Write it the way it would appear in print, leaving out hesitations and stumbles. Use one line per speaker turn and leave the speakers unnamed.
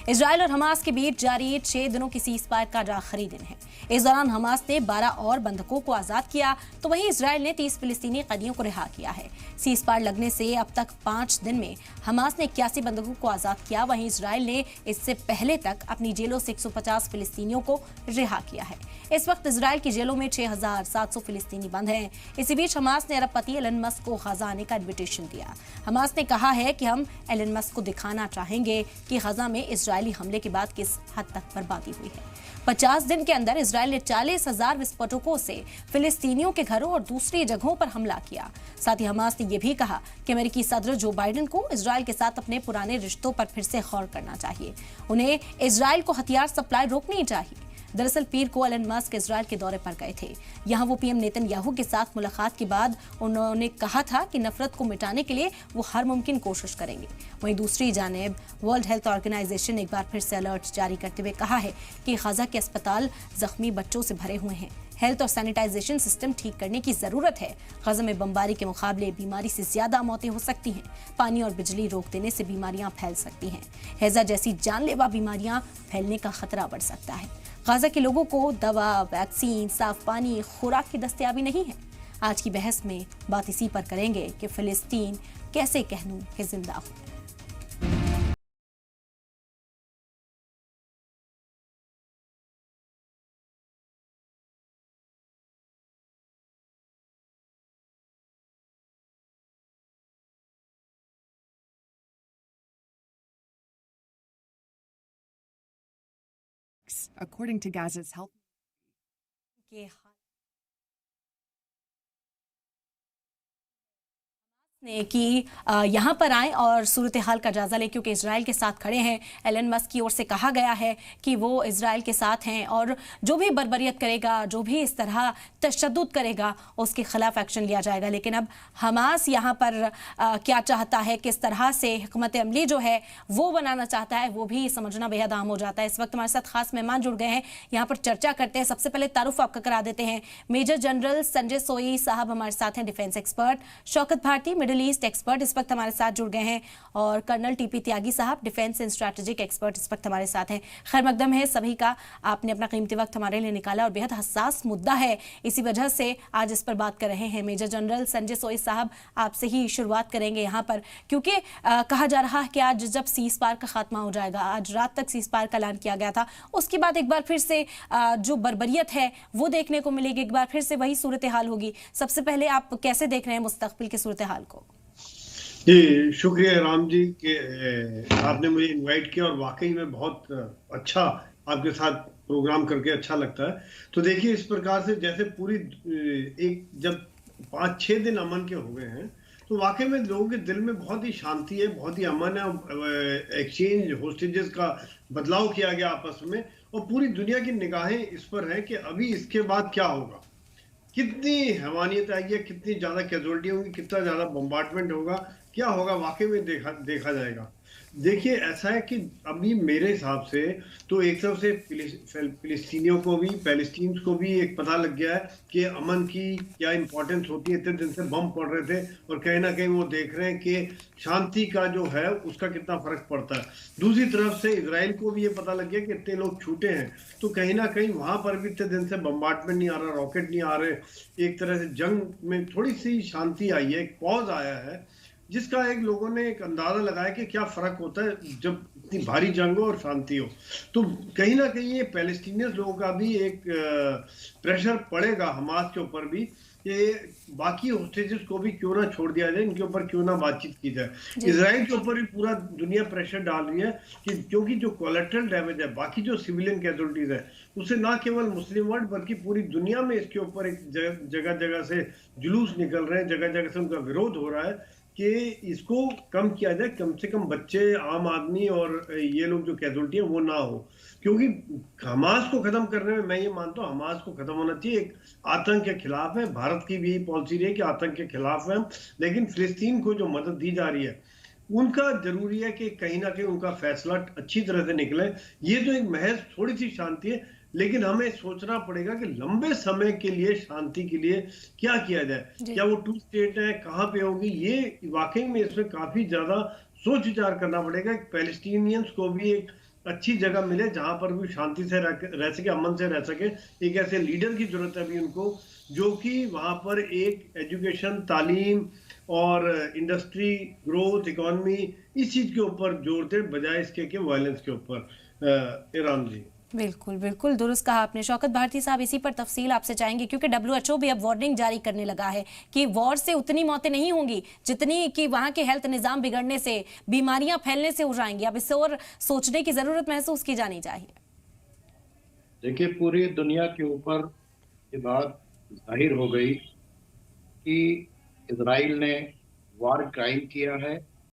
Israel और Hamas के बीच जारी 6 दिनों की सीज़फायर का आज आखिरी दिन है। इस दौरान हमास ने 12 और बंधकों को आजाद किया, तो वहीं इजराइल ने 30 फिलिस्तीनी कैदियों को रिहा किया है। सीज़फायर लगने से अब तक 5 दिन में हमास ने 81 बंधकों को आजाद किया, वहीं इजराइल ने इससे पहले तक अपनी जेलों से 150 फिलिस्तीनियों को रिहा किया है। इस वक्त इजराइल की जेलों में 6,700 फिलिस्तीनी बंद हैं। इसी बीच हमास ने अरबपति एलन मस्क को गजा आने का इन्विटेशन दिया। हमास ने कहा है कि हम एलन मस्क को दिखाना चाहेंगे कि गजा में इजरायली हमले के बाद किस हद तक बर्बादी हुई है। 50 दिन के अंदर इजराइल ने 40,000 विस्फोटकों से फिलिस्तीनियों के घरों और दूसरी जगहों पर हमला किया। साथ ही हमास ने यह भी कहा कि अमेरिकी सदर जो बाइडेन को इजराइल के साथ अपने पुराने रिश्तों पर फिर से गौर करना चाहिए। उन्हें इजराइल को हथियार सप्लाई रोकनी चाहिए। दरअसल पीर को एलन मस्क इजराइल के दौरे पर गए थे। यहां वो पीएम नेतन्याहू के साथ मुलाकात के बाद उन्होंने कहा था कि नफरत को मिटाने के लिए वो हर मुमकिन कोशिश करेंगे। वहीं दूसरी जानिब वर्ल्ड हेल्थ ऑर्गेनाइजेशन ने एक बार फिर से अलर्ट जारी करते हुए कहा है कि गजा के अस्पताल जख्मी बच्चों से भरे हुए हैं। हेल्थ और सैनिटाइजेशन सिस्टम ठीक करने की जरूरत है। गजा में बमबारी के मुकाबले बीमारी से ज्यादा मौतें हो सकती हैं। पानी और बिजली रोक देने से बीमारियां फैल सकती हैं। हैजा जैसी जानलेवा बीमारियां फैलने का खतरा बढ़ सकता है। गजा के लोगों को दवा, वैक्सीन, साफ पानी, खुराक की दस्तयाबी नहीं है। आज की बहस में बात इसी पर करेंगे कि फिलिस्तीन कैसे कहूं कि जिंदा हो।
According to Gaza's health.
कि यहाँ पर आए और सूरत हाल का जायजा लें, क्योंकि इजराइल के साथ खड़े हैं। एलन मस्क की ओर से कहा गया है कि वो इजराइल के साथ हैं और जो भी बर्बरियत करेगा, जो भी इस तरह तशद्दुद करेगा, उसके खिलाफ एक्शन लिया जाएगा। लेकिन अब हमास यहाँ पर क्या चाहता है, किस तरह से हिकमत अमली जो है वो बनाना चाहता है, वो भी समझना बेहद आम हो जाता है। इस वक्त हमारे साथ खास मेहमान जुड़ गए हैं, यहाँ पर चर्चा करते हैं। सबसे पहले तारुफ आपका करा देते हैं। मेजर जनरल संजय सोई साहब हमारे साथ हैं, defence expert. Shaukat Bharti middle east expert इस वक्त हमारे साथ जुड़ गए हैं, और कर्नल टीपी त्यागी साहब डिफेंस एंड स्ट्रैटेजिक एक्सपर्ट इस वक्त हमारे साथ हैं। खैर मकदम है सभी का, आपने अपना कीमती वक्त हमारे लिए निकाला और बेहद हसास मुद्दा है, इसी वजह से आज इस पर बात कर रहे हैं। मेजर जनरल संजय सोई साहब, आपसे ही शुरुआत करेंगे यहाँ पर, क्योंकि कहा जा रहा है कि आज जब सीज फायर का खात्मा हो जाएगा, आज रात तक सीज फायर का ऐलान किया गया था, उसके बाद एक बार फिर से जो बर्बरियत है वो देखने को मिलेगी, एक बार फिर से वही सूरत हाल होगी। सबसे पहले आप कैसे देख रहे हैं मुस्तकबिल की सूरत हाल को?
जी शुक्रिया राम जी कि आपने मुझे इनवाइट किया, और वाकई में बहुत अच्छा आपके साथ प्रोग्राम करके अच्छा लगता है। तो देखिए, इस प्रकार से जैसे पूरी एक जब 5-6 दिन अमन के हो गए हैं, तो वाकई में लोगों के दिल में बहुत ही शांति है, बहुत ही अमन है। एक्सचेंज होस्टेजेस का बदलाव किया गया आपस में, और पूरी दुनिया की निगाहें इस पर है कि अभी इसके बाद क्या होगा, कितनी हैवानियत आएगी, कितनी ज्यादा कैजुअलिटी होगी, कितना ज्यादा बम्बार्डमेंट होगा, क्या होगा, वाकई में देखा जाएगा। देखिए, ऐसा है कि अभी मेरे हिसाब से तो एक तरफ से फिलिस्तीनियों को भी, पैलेस्टीन को भी एक पता लग गया है कि अमन की क्या इंपॉर्टेंस होती है। इतने दिन से बम पड़ रहे थे, और कहीं ना कहीं वो देख रहे हैं कि शांति का जो है उसका कितना फर्क पड़ता है। दूसरी तरफ से इजराइल को भी ये पता लग गया कि इतने लोग छूटे हैं, तो कहीं ना कहीं वहां पर भी इतने दिन से बम्बार्डमेंट नहीं आ रहा, रॉकेट नहीं आ रहे, एक तरह से जंग में थोड़ी सी शांति आई है, एक पॉज आया है, जिसका एक लोगों ने एक अंदाजा लगाया कि क्या फर्क होता है जब इतनी भारी जंग हो और शांति हो। तो कहीं ना कहीं ये पैलेस्टीनियंस लोगों का भी एक प्रेशर पड़ेगा हमास के ऊपर भी, कि बाकी होस्टेजेस को भी क्यों ना छोड़ दिया जाए, इनके ऊपर क्यों ना बातचीत की जाए। इजराइल के ऊपर भी पूरा दुनिया प्रेशर डाल रही है कि क्योंकि जो कोलेटरल डैमेज है, बाकी जो सिविलियन कैजुअलिटीज है, उससे ना केवल मुस्लिम वर्ल्ड बल्कि पूरी दुनिया में इसके ऊपर एक जगह जगह से जुलूस निकल रहे हैं, जगह जगह से उनका विरोध हो रहा है कि इसको कम किया जाए, कम से कम बच्चे, आम आदमी और ये लोग जो कैजुअलिटी है वो ना हो। क्योंकि हमास को खत्म करने में मैं ये मानता हूँ हमास को खत्म होना चाहिए, एक आतंक के खिलाफ है। भारत की भी पॉलिसी रही है कि आतंक के खिलाफ है, लेकिन फिलिस्तीन को जो मदद दी जा रही है उनका जरूरी है कि कहीं ना कहीं उनका फैसला अच्छी तरह से निकले। ये तो एक महज थोड़ी सी शांति है, लेकिन हमें सोचना पड़ेगा कि लंबे समय के लिए शांति के लिए क्या किया जाए। क्या वो 2 स्टेट है, कहाँ पे होगी, ये वाकई में इसमें काफी ज्यादा सोच विचार करना पड़ेगा। पैलेस्टीनियंस को भी एक अच्छी जगह मिले जहां पर भी शांति से रह सके, अमन से रह सके। एक ऐसे लीडर की जरूरत है अभी उनको, जो कि वहां पर एक एजुकेशन, तालीम और इंडस्ट्री ग्रोथ, इकोनॉमी, इस चीज के ऊपर जोर दे, बजाय इसके कि वायलेंस के ऊपर। ईरान जी,
बिल्कुल बिल्कुल दुरुस्त कहा आपने। शौकत भारती साहब, इसी पर तफसील आपसे चाहेंगे, क्योंकि WHO भी अब वार्निंग जारी करने लगा है कि वॉर से उतनी मौतें नहीं होंगी जितनी कि वहां के हेल्थ निजाम बिगड़ने से, बीमारियां फैलने से हो जाएंगी। अब इससे और सोचने की जरूरत महसूस की जानी चाहिए।
देखिए, पूरी दुनिया के ऊपर ये बात जाहिर हो गई कि इजराइल ने वार क्राइम किया है